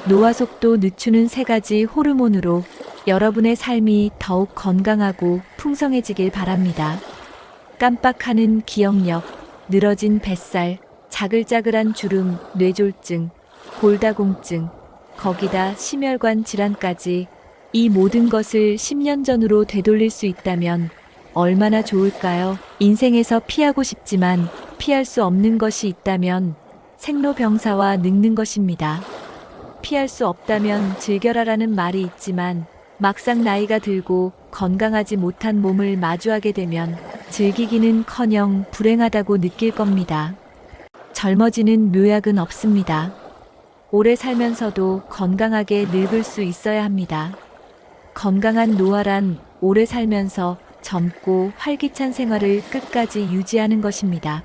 노화 속도 늦추는 3가지 호르몬으로 여러분의 삶이 더욱 건강하고 풍성해지길 바랍니다. 깜빡하는 기억력, 늘어진 뱃살, 자글자글한 주름, 뇌졸중, 골다공증, 거기다 심혈관 질환까지 이 모든 것을 10년 전으로 되돌릴 수 있다면 얼마나 좋을까요? 인생에서 피하고 싶지만 피할 수 없는 것이 있다면 생로병사와 늙는 것입니다. 피할 수 없다면 즐겨라라는 말이 있지만 막상 나이가 들고 건강하지 못한 몸을 마주하게 되면 즐기기는커녕 불행하다고 느낄 겁니다. 젊어지는 묘약은 없습니다. 오래 살면서도 건강하게 늙을 수 있어야 합니다. 건강한 노화란 오래 살면서 젊고 활기찬 생활을 끝까지 유지하는 것입니다.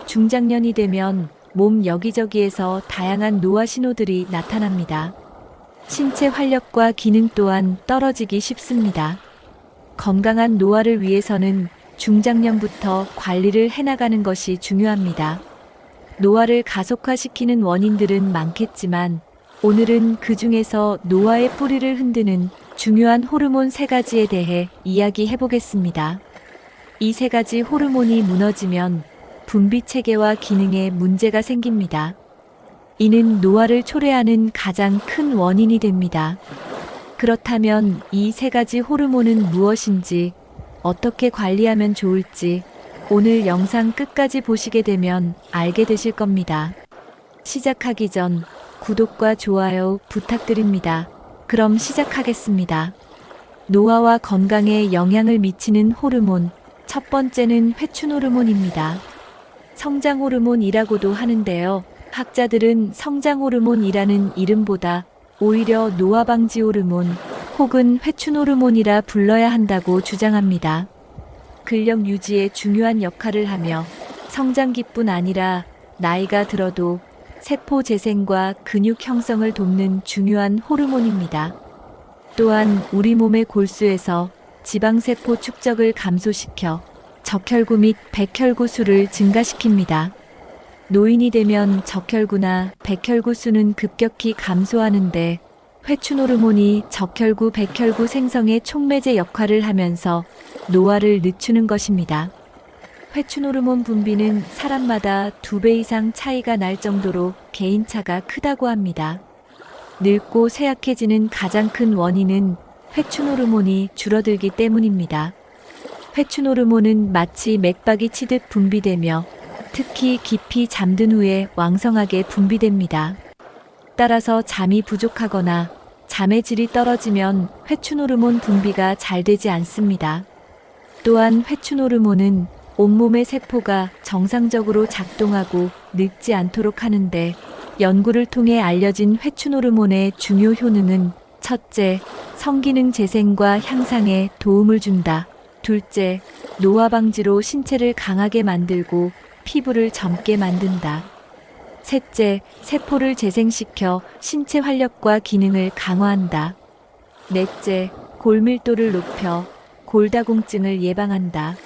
중장년이 되면 몸 여기저기에서 다양한 노화 신호들이 나타납니다. 신체 활력과 기능 또한 떨어지기 쉽습니다. 건강한 노화를 위해서는 중장년부터 관리를 해나가는 것이 중요합니다. 노화를 가속화시키는 원인들은 많겠지만 오늘은 그 중에서 노화의 뿌리를 흔드는 중요한 호르몬 3가지에 대해 이야기해 보겠습니다. 이 3가지 호르몬이 무너지면 분비 체계와 기능에 문제가 생깁니다. 이는 노화를 초래하는 가장 큰 원인이 됩니다. 그렇다면 이 3가지 호르몬은 무엇인지, 어떻게 관리하면 좋을지 오늘 영상 끝까지 보시게 되면 알게 되실 겁니다. 시작하기 전 구독과 좋아요 부탁드립니다. 그럼 시작하겠습니다. 노화와 건강에 영향을 미치는 호르몬, 첫 번째는 회춘 호르몬입니다. 성장 호르몬이라고도 하는데요. 학자들은 성장 호르몬이라는 이름보다 오히려 노화 방지 호르몬 혹은 회춘 호르몬이라 불러야 한다고 주장합니다. 근력 유지에 중요한 역할을 하며 성장기뿐 아니라 나이가 들어도 세포 재생과 근육 형성을 돕는 중요한 호르몬입니다. 또한 우리 몸의 골수에서 지방세포 축적을 감소시켜 적혈구 및 백혈구 수를 증가시킵니다. 노인이 되면 적혈구나 백혈구 수는 급격히 감소하는데 회춘 호르몬이 적혈구, 백혈구 생성의 촉매제 역할을 하면서 노화를 늦추는 것입니다. 회춘 호르몬 분비는 사람마다 2배 이상 차이가 날 정도로 개인차가 크다고 합니다. 늙고 쇠약해지는 가장 큰 원인은 회춘 호르몬이 줄어들기 때문입니다. 회춘 호르몬은 마치 맥박이 치듯 분비되며 특히 깊이 잠든 후에 왕성하게 분비됩니다. 따라서 잠이 부족하거나 잠의 질이 떨어지면 회춘 호르몬 분비가 잘 되지 않습니다. 또한 회춘 호르몬은 온몸의 세포가 정상적으로 작동하고 늙지 않도록 하는데 연구를 통해 알려진 회춘 호르몬의 중요 효능은 첫째, 성기능 재생과 향상에 도움을 준다. 둘째, 노화 방지로 신체를 강하게 만들고 피부를 젊게 만든다. 셋째, 세포를 재생시켜 신체 활력과 기능을 강화한다. 넷째, 골밀도를 높여 골다공증을 예방한다.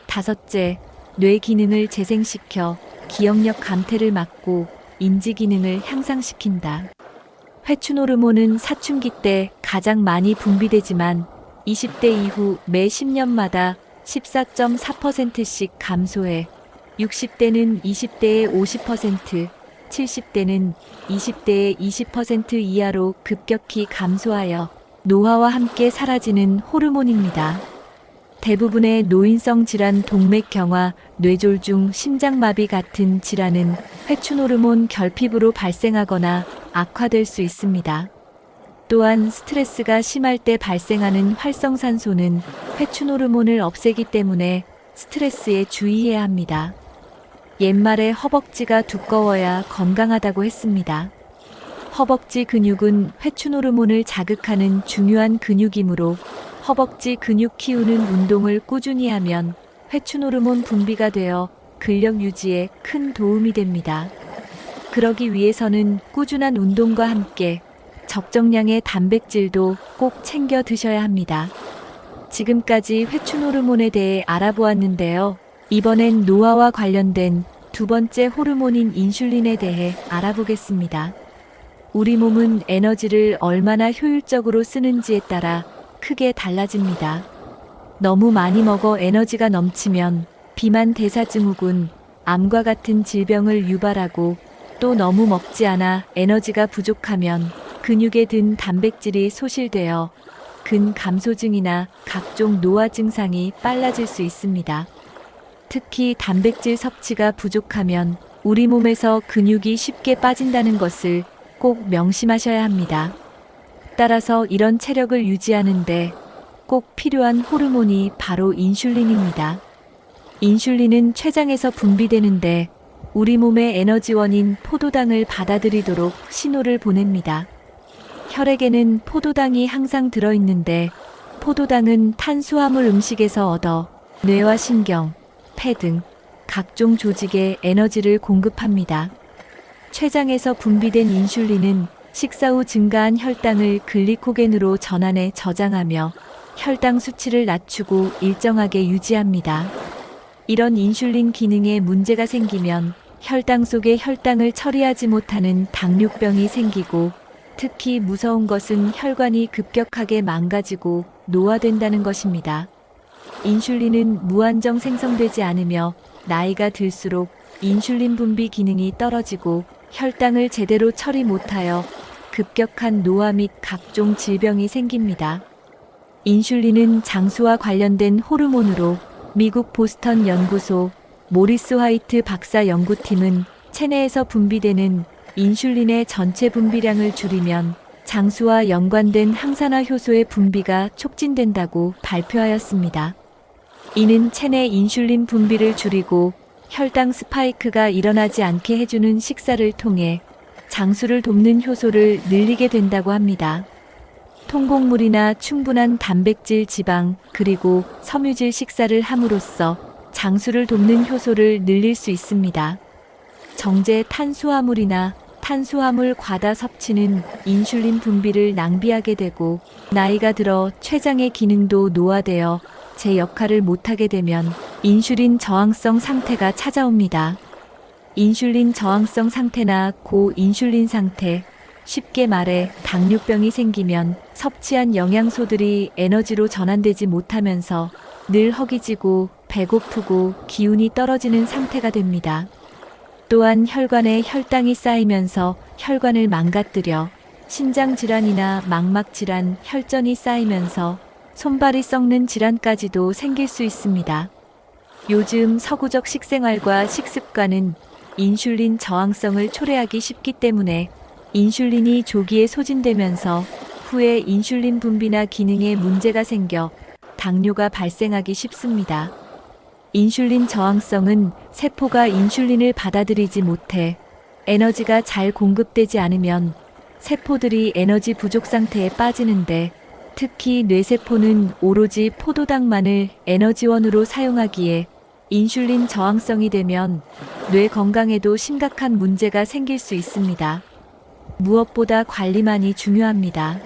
다섯째, 뇌 기능을 재생시켜 기억력 감퇴를 막고 인지 기능을 향상시킨다. 회춘 호르몬은 사춘기 때 가장 많이 분비되지만 20대 이후 매 10년마다 14.4%씩 감소해 60대는 20대의 50%, 70대는 20대의 20% 이하로 급격히 감소하여 노화와 함께 사라지는 호르몬입니다. 대부분의 노인성 질환, 동맥경화, 뇌졸중, 심장마비 같은 질환은 회춘 호르몬 결핍으로 발생하거나 악화될 수 있습니다. 또한 스트레스가 심할 때 발생하는 활성산소는 회춘 호르몬을 없애기 때문에 스트레스에 주의해야 합니다. 옛말에 허벅지가 두꺼워야 건강하다고 했습니다. 허벅지 근육은 회춘 호르몬을 자극하는 중요한 근육이므로 허벅지 근육 키우는 운동을 꾸준히 하면 회춘 호르몬 분비가 되어 근력 유지에 큰 도움이 됩니다. 그러기 위해서는 꾸준한 운동과 함께 적정량의 단백질도 꼭 챙겨 드셔야 합니다. 지금까지 회춘 호르몬에 대해 알아보았는데요. 이번엔 노화와 관련된 두 번째 호르몬인 인슐린에 대해 알아보겠습니다. 우리 몸은 에너지를 얼마나 효율적으로 쓰는지에 따라 크게 달라집니다. 너무 많이 먹어 에너지가 넘치면 비만 대사증후군, 암과 같은 질병을 유발하고, 또 너무 먹지 않아 에너지가 부족하면 근육에 든 단백질이 소실되어 근감소증이나 각종 노화 증상이 빨라질 수 있습니다. 특히 단백질 섭취가 부족하면 우리 몸에서 근육이 쉽게 빠진다는 것을 꼭 명심하셔야 합니다. 따라서 이런 체력을 유지하는데 꼭 필요한 호르몬이 바로 인슐린입니다. 인슐린은 췌장에서 분비되는데 우리 몸의 에너지원인 포도당을 받아들이도록 신호를 보냅니다. 혈액에는 포도당이 항상 들어있는데 포도당은 탄수화물 음식에서 얻어 뇌와 신경, 폐 등 각종 조직에 에너지를 공급합니다. 췌장에서 분비된 인슐린은 식사 후 증가한 혈당을 글리코겐으로 전환해 저장하며 혈당 수치를 낮추고 일정하게 유지합니다. 이런 인슐린 기능에 문제가 생기면 혈당 속의 혈당을 처리하지 못하는 당뇨병이 생기고, 특히 무서운 것은 혈관이 급격하게 망가지고 노화된다는 것입니다. 인슐린은 무한정 생성되지 않으며 나이가 들수록 인슐린 분비 기능이 떨어지고 혈당을 제대로 처리 못하여 급격한 노화 및 각종 질병이 생깁니다. 인슐린은 장수와 관련된 호르몬으로 미국 보스턴 연구소 모리스 화이트 박사 연구팀은 체내에서 분비되는 인슐린의 전체 분비량을 줄이면 장수와 연관된 항산화 효소의 분비가 촉진된다고 발표하였습니다. 이는 체내 인슐린 분비를 줄이고 혈당 스파이크가 일어나지 않게 해주는 식사를 통해 장수를 돕는 효소를 늘리게 된다고 합니다. 통곡물이나 충분한 단백질, 지방, 그리고 섬유질 식사를 함으로써 장수를 돕는 효소를 늘릴 수 있습니다. 정제 탄수화물이나 탄수화물 과다 섭취는 인슐린 분비를 낭비하게 되고, 나이가 들어 췌장의 기능도 노화되어 제 역할을 못하게 되면 인슐린 저항성 상태가 찾아옵니다. 인슐린 저항성 상태나 고인슐린 상태, 쉽게 말해 당뇨병이 생기면 섭취한 영양소들이 에너지로 전환되지 못하면서 늘 허기지고 배고프고 기운이 떨어지는 상태가 됩니다. 또한 혈관에 혈당이 쌓이면서 혈관을 망가뜨려 신장 질환이나 망막 질환, 혈전이 쌓이면서 손발이 썩는 질환까지도 생길 수 있습니다. 요즘 서구적 식생활과 식습관은 인슐린 저항성을 초래하기 쉽기 때문에 인슐린이 조기에 소진되면서 후에 인슐린 분비나 기능에 문제가 생겨 당뇨가 발생하기 쉽습니다. 인슐린 저항성은 세포가 인슐린을 받아들이지 못해 에너지가 잘 공급되지 않으면 세포들이 에너지 부족 상태에 빠지는데, 특히 뇌세포는 오로지 포도당만을 에너지원으로 사용하기에 인슐린 저항성이 되면 뇌 건강에도 심각한 문제가 생길 수 있습니다. 무엇보다 관리만이 중요합니다.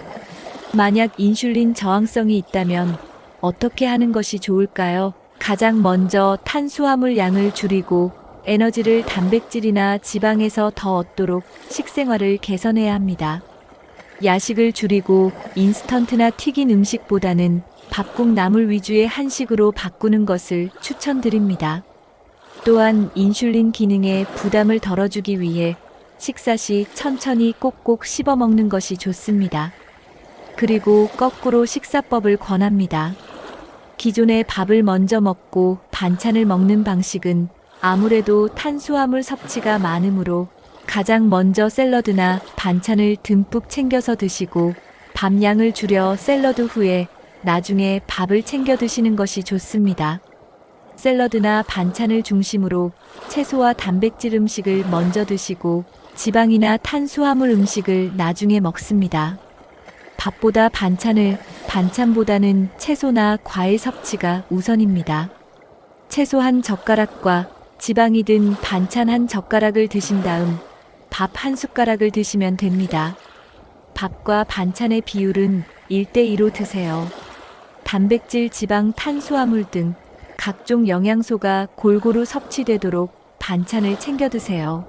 만약 인슐린 저항성이 있다면 어떻게 하는 것이 좋을까요? 가장 먼저 탄수화물 양을 줄이고 에너지를 단백질이나 지방에서 더 얻도록 식생활을 개선해야 합니다. 야식을 줄이고 인스턴트나 튀긴 음식보다는 밥국 나물 위주의 한식으로 바꾸는 것을 추천드립니다. 또한 인슐린 기능에 부담을 덜어주기 위해 식사 시 천천히 꼭꼭 씹어 먹는 것이 좋습니다. 그리고 거꾸로 식사법을 권합니다. 기존에 밥을 먼저 먹고 반찬을 먹는 방식은 아무래도 탄수화물 섭취가 많으므로 가장 먼저 샐러드나 반찬을 듬뿍 챙겨서 드시고, 밥 양을 줄여 샐러드 후에 나중에 밥을 챙겨 드시는 것이 좋습니다. 샐러드나 반찬을 중심으로 채소와 단백질 음식을 먼저 드시고 지방이나 탄수화물 음식을 나중에 먹습니다. 밥보다 반찬을, 반찬보다는 채소나 과일 섭취가 우선입니다. 채소 한 젓가락과 지방이 든 반찬 한 젓가락을 드신 다음 밥 한 숟가락을 드시면 됩니다. 밥과 반찬의 비율은 1대2로 드세요. 단백질, 지방, 탄수화물 등 각종 영양소가 골고루 섭취되도록 반찬을 챙겨 드세요.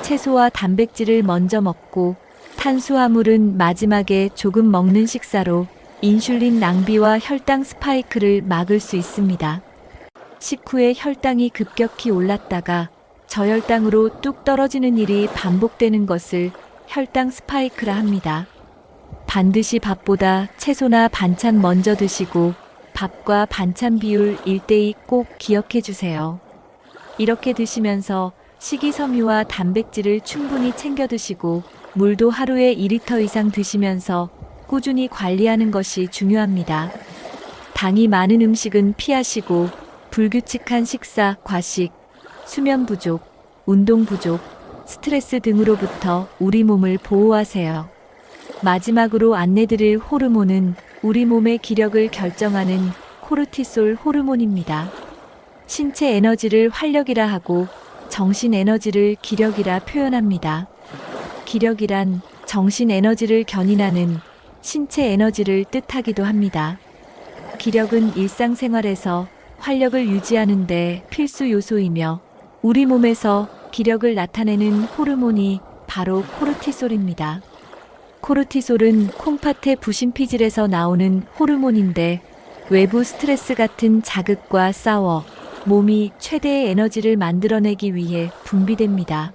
채소와 단백질을 먼저 먹고 탄수화물은 마지막에 조금 먹는 식사로 인슐린 낭비와 혈당 스파이크를 막을 수 있습니다. 식후에 혈당이 급격히 올랐다가 저혈당으로 뚝 떨어지는 일이 반복되는 것을 혈당 스파이크라 합니다. 반드시 밥보다 채소나 반찬 먼저 드시고 밥과 반찬 비율 1대2 꼭 기억해 주세요. 이렇게 드시면서 식이섬유와 단백질을 충분히 챙겨 드시고 물도 하루에 2리터 이상 드시면서 꾸준히 관리하는 것이 중요합니다. 당이 많은 음식은 피하시고 불규칙한 식사, 과식, 수면 부족, 운동 부족, 스트레스 등으로부터 우리 몸을 보호하세요. 마지막으로 안내드릴 호르몬은 우리 몸의 기력을 결정하는 코르티솔 호르몬입니다. 신체 에너지를 활력이라 하고 정신 에너지를 기력이라 표현합니다. 기력이란 정신 에너지를 견인하는 신체 에너지를 뜻하기도 합니다. 기력은 일상생활에서 활력을 유지하는 데 필수 요소이며 우리 몸에서 기력을 나타내는 호르몬이 바로 코르티솔입니다. 코르티솔은 콩팥의 부신피질에서 나오는 호르몬인데 외부 스트레스 같은 자극과 싸워 몸이 최대의 에너지를 만들어내기 위해 분비됩니다.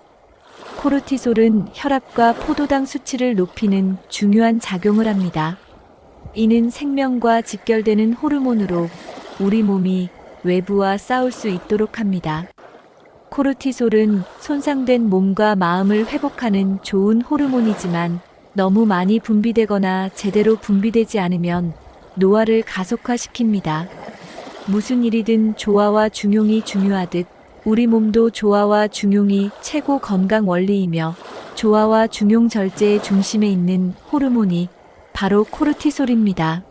코르티솔은 혈압과 포도당 수치를 높이는 중요한 작용을 합니다. 이는 생명과 직결되는 호르몬으로 우리 몸이 외부와 싸울 수 있도록 합니다. 코르티솔은 손상된 몸과 마음을 회복하는 좋은 호르몬이지만 너무 많이 분비되거나 제대로 분비되지 않으면 노화를 가속화시킵니다. 무슨 일이든 조화와 중용이 중요하듯 우리 몸도 조화와 중용이 최고 건강 원리이며 조화와 중용 절제의 중심에 있는 호르몬이 바로 코르티솔입니다.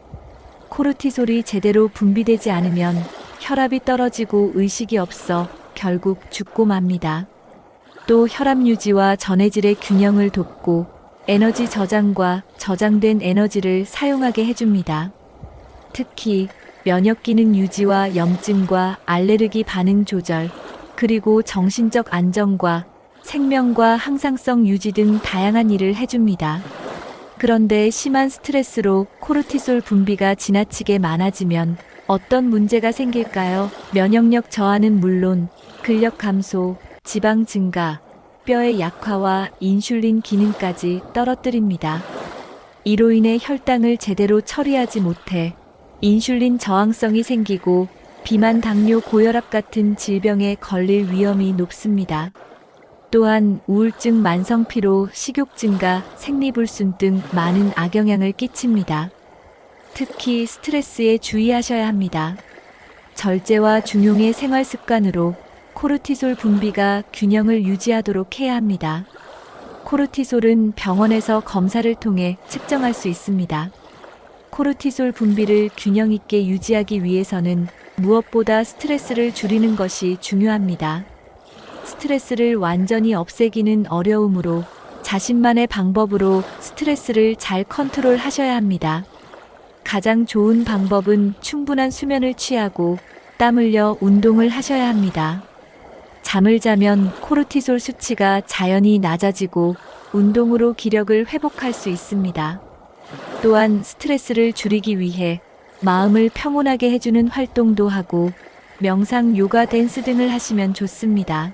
코르티솔이 제대로 분비되지 않으면 혈압이 떨어지고 의식이 없어 결국 죽고 맙니다. 또 혈압 유지와 전해질의 균형을 돕고 에너지 저장과 저장된 에너지를 사용하게 해줍니다. 특히 면역 기능 유지와 염증과 알레르기 반응 조절, 그리고 정신적 안정과 생명과 항상성 유지 등 다양한 일을 해줍니다. 그런데 심한 스트레스로 코르티솔 분비가 지나치게 많아지면 어떤 문제가 생길까요? 면역력 저하는 물론 근력 감소, 지방 증가, 뼈의 약화와 인슐린 기능까지 떨어뜨립니다. 이로 인해 혈당을 제대로 처리하지 못해 인슐린 저항성이 생기고 비만, 당뇨, 고혈압 같은 질병에 걸릴 위험이 높습니다. 또한 우울증, 만성 피로, 식욕 증가, 생리불순 등 많은 악영향을 끼칩니다. 특히 스트레스에 주의하셔야 합니다. 절제와 중용의 생활 습관으로 코르티솔 분비가 균형을 유지하도록 해야 합니다. 코르티솔은 병원에서 검사를 통해 측정할 수 있습니다. 코르티솔 분비를 균형 있게 유지하기 위해서는 무엇보다 스트레스를 줄이는 것이 중요합니다. 스트레스를 완전히 없애기는 어려우므로 자신만의 방법으로 스트레스를 잘 컨트롤하셔야 합니다. 가장 좋은 방법은 충분한 수면을 취하고 땀 흘려 운동을 하셔야 합니다. 잠을 자면 코르티솔 수치가 자연히 낮아지고 운동으로 기력을 회복할 수 있습니다. 또한 스트레스를 줄이기 위해 마음을 평온하게 해주는 활동도 하고 명상, 요가, 댄스 등을 하시면 좋습니다.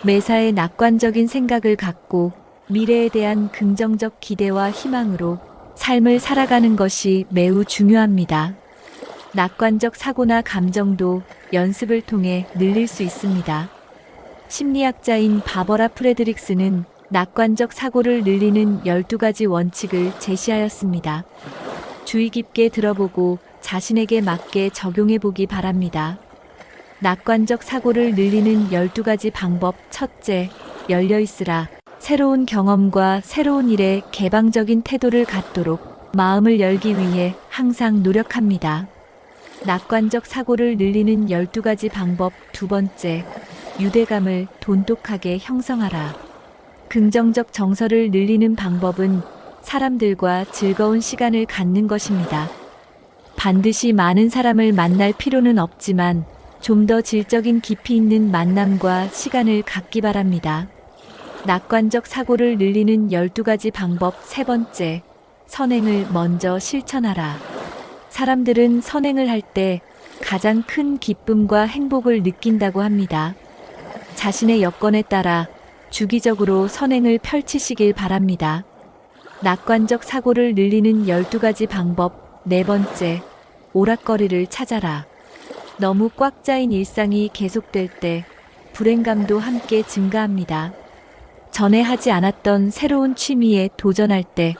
매사에 낙관적인 생각을 갖고 미래에 대한 긍정적 기대와 희망으로 삶을 살아가는 것이 매우 중요합니다. 낙관적 사고나 감정도 연습을 통해 늘릴 수 있습니다. 심리학자인 바버라 프레드릭스는 낙관적 사고를 늘리는 12가지 원칙을 제시하였습니다. 주의 깊게 들어보고 자신에게 맞게 적용해 보기 바랍니다. 낙관적 사고를 늘리는 12가지 방법. 첫째, 열려 있으라. 새로운 경험과 새로운 일에 개방적인 태도를 갖도록 마음을 열기 위해 항상 노력합니다. 낙관적 사고를 늘리는 12가지 방법. 두 번째, 유대감을 돈독하게 형성하라. 긍정적 정서를 늘리는 방법은 사람들과 즐거운 시간을 갖는 것입니다. 반드시 많은 사람을 만날 필요는 없지만 좀 더 질적인 깊이 있는 만남과 시간을 갖기 바랍니다. 낙관적 사고를 늘리는 12가지 방법. 세 번째, 선행을 먼저 실천하라. 사람들은 선행을 할 때 가장 큰 기쁨과 행복을 느낀다고 합니다. 자신의 여건에 따라 주기적으로 선행을 펼치시길 바랍니다. 낙관적 사고를 늘리는 12가지 방법. 네 번째, 오락거리를 찾아라. 너무 꽉 짜인 일상이 계속될 때 불행감도 함께 증가합니다. 전에 하지 않았던 새로운 취미에 도전할 때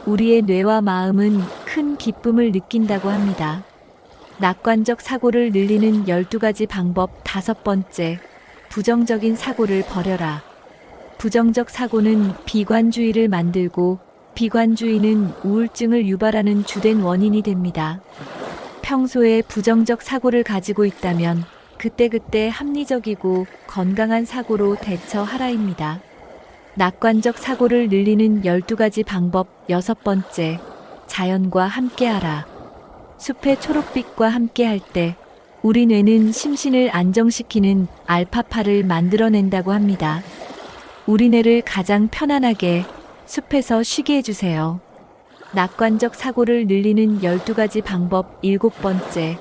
우리의 뇌와 마음은 큰 기쁨을 느낀다고 합니다. 낙관적 사고를 늘리는 12가지 방법. 다섯 번째, 부정적인 사고를 버려라. 부정적 사고는 비관주의를 만들고 비관주의는 우울증을 유발하는 주된 원인이 됩니다. 평소에 부정적 사고를 가지고 있다면 그때그때 합리적이고 건강한 사고로 대처하라입니다. 낙관적 사고를 늘리는 12가지 방법. 여섯 번째, 자연과 함께하라. 숲의 초록빛과 함께할 때 우리 뇌는 심신을 안정시키는 알파파를 만들어낸다고 합니다. 우리 뇌를 가장 편안하게 숲에서 쉬게 해주세요. 낙관적 사고를 늘리는 12가지 방법. 일곱 번째,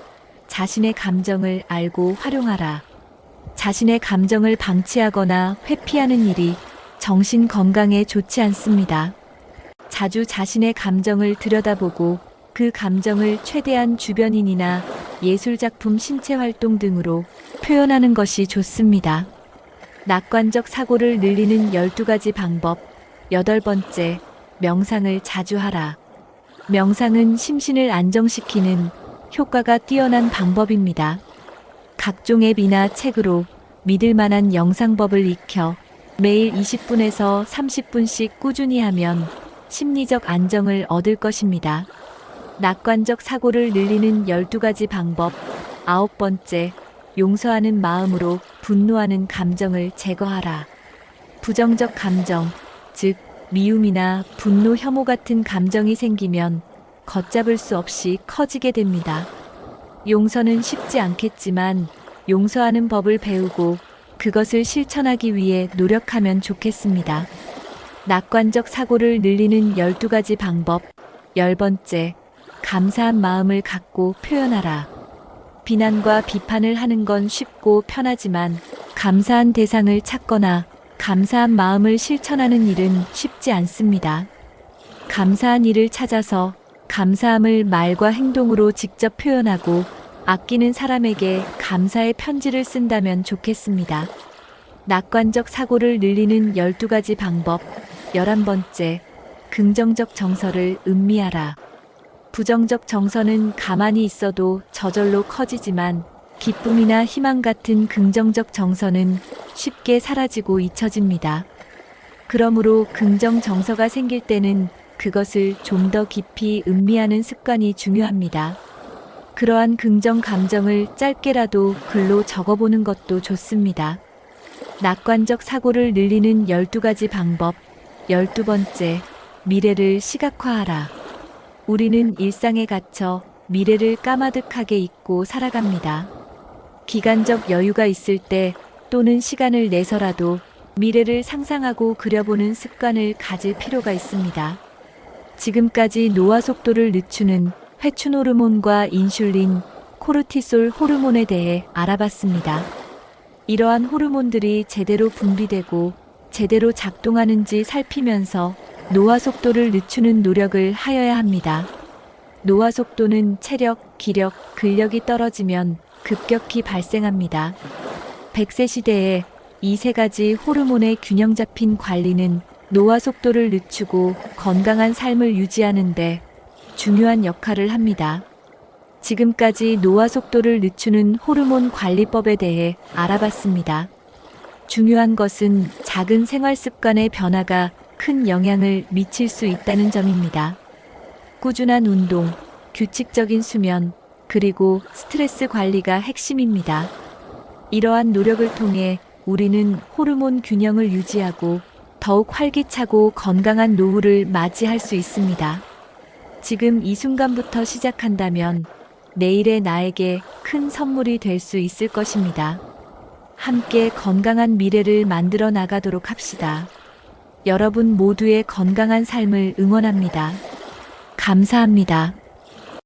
자신의 감정을 알고 활용하라. 자신의 감정을 방치하거나 회피하는 일이 정신 건강에 좋지 않습니다. 자주 자신의 감정을 들여다보고 그 감정을 최대한 주변인이나 예술작품, 신체활동 등으로 표현하는 것이 좋습니다. 낙관적 사고를 늘리는 12가지 방법. 여덟 번째, 명상을 자주 하라. 명상은 심신을 안정시키는 효과가 뛰어난 방법입니다. 각종 앱이나 책으로 믿을 만한 영상법을 익혀 매일 20분에서 30분씩 꾸준히 하면 심리적 안정을 얻을 것입니다. 낙관적 사고를 늘리는 12가지 방법. 아홉 번째, 용서하는 마음으로 분노하는 감정을 제거하라. 부정적 감정, 즉 미움이나 분노, 혐오 같은 감정이 생기면 걷잡을 수 없이 커지게 됩니다. 용서는 쉽지 않겠지만 용서하는 법을 배우고 그것을 실천하기 위해 노력하면 좋겠습니다. 낙관적 사고를 늘리는 12가지 방법. 열 번째, 감사한 마음을 갖고 표현하라. 비난과 비판을 하는 건 쉽고 편하지만 감사한 대상을 찾거나 감사한 마음을 실천하는 일은 쉽지 않습니다. 감사한 일을 찾아서 감사함을 말과 행동으로 직접 표현하고 아끼는 사람에게 감사의 편지를 쓴다면 좋겠습니다. 낙관적 사고를 늘리는 12가지 방법. 11번째, 긍정적 정서를 음미하라. 부정적 정서는 가만히 있어도 저절로 커지지만 기쁨이나 희망 같은 긍정적 정서는 쉽게 사라지고 잊혀집니다. 그러므로 긍정 정서가 생길 때는 그것을 좀 더 깊이 음미하는 습관이 중요합니다. 그러한 긍정 감정을 짧게라도 글로 적어보는 것도 좋습니다. 낙관적 사고를 늘리는 12가지 방법. 12번째, 미래를 시각화하라. 우리는 일상에 갇혀 미래를 까마득하게 잊고 살아갑니다. 기간적 여유가 있을 때 또는 시간을 내서라도 미래를 상상하고 그려보는 습관을 가질 필요가 있습니다. 지금까지 노화 속도를 늦추는 회춘 호르몬과 인슐린, 코르티솔 호르몬에 대해 알아봤습니다. 이러한 호르몬들이 제대로 분비되고 제대로 작동하는지 살피면서 노화 속도를 늦추는 노력을 하여야 합니다. 노화 속도는 체력, 기력, 근력이 떨어지면 급격히 발생합니다. 100세 시대에 이 세 가지 호르몬의 균형 잡힌 관리는 노화 속도를 늦추고 건강한 삶을 유지하는 데 중요한 역할을 합니다. 지금까지 노화 속도를 늦추는 호르몬 관리법에 대해 알아봤습니다. 중요한 것은 작은 생활 습관의 변화가 큰 영향을 미칠 수 있다는 점입니다. 꾸준한 운동, 규칙적인 수면, 그리고 스트레스 관리가 핵심입니다. 이러한 노력을 통해 우리는 호르몬 균형을 유지하고 더욱 활기차고 건강한 노후를 맞이할 수 있습니다. 지금 이 순간부터 시작한다면 내일의 나에게 큰 선물이 될 수 있을 것입니다. 함께 건강한 미래를 만들어 나가도록 합시다. 여러분 모두의 건강한 삶을 응원합니다. 감사합니다.